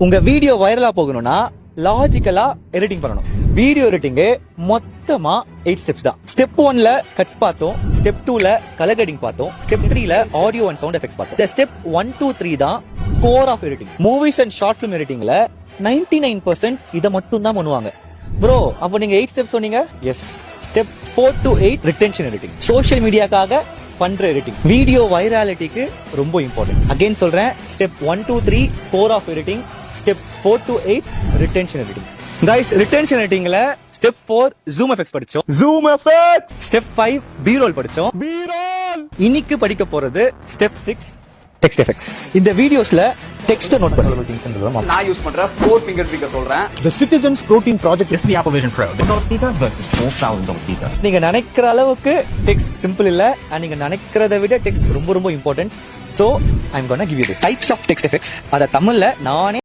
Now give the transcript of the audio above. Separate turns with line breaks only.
உங்க வீடியோ வைரலா போகணும்னா லாஜிக்கலா எடிட்டிங் பண்ணணும். வீடியோ எடிட்டிங் மொத்தமா 8 ஸ்டெப்ஸ் தான். ஸ்டெப் 1ல கட்ஸ் பார்த்தோம், ஸ்டெப் 2ல கலர் கிரேடிங் பார்த்தோம், ஸ்டெப் 3ல ஆடியோ அண்ட் சவுண்ட் எஃபெக்ட்ஸ் பார்த்தோம். இந்த ஸ்டெப் 1 2 3 தான் core of editing. Movies and short film எடிட்டிங்ல 99% இத மட்டும் தான் பண்ணுவாங்க. ப்ரோ அப்போ நீங்க 8 ஸ்டெப் சொன்னீங்க. Yes, step 4 to 8 retention editing. Social மீடியாக்காக பண்ற எடிட்டிங். வீடியோ வைராலிட்டிக்கு ரொம்ப இம்பார்ட்டன்ட். அகைன் சொல்றேன், step 1 to 3 core of editing, step 4 to 8 retention editing. Guys, retention எடிட்டிங்ல ஸ்டெப் 4 ஜூம் எஃபெக்ட்ஸ் படிச்சோம். Zoom effect. Step 5 B roll படிச்சோம். B roll. இன்னைக்கு படிக்க போறது ஸ்டெப் 6 டெக்ஸ்ட் எஃபெக்ட்ஸ். இந்த வீடியோஸ்ல டெக்ஸ்ட் நோட் பண்ணுங்க.
நான் யூஸ் பண்ற 4 finger speaker சொல்றேன்.
The Citizens Protein Project
This is the Apple Vision Pro. $1 speaker versus $4,000 speaker.
நீங்க நினைக்கிற அளவுக்கு டெக்ஸ்ட் சிம்பிள் இல்ல, நீங்க நினைக்கிறத விட டெக்ஸ்ட் ரொம்ப ரொம்ப important. So I am gonna give you this types of text effects. அத தமிழ்ல நானே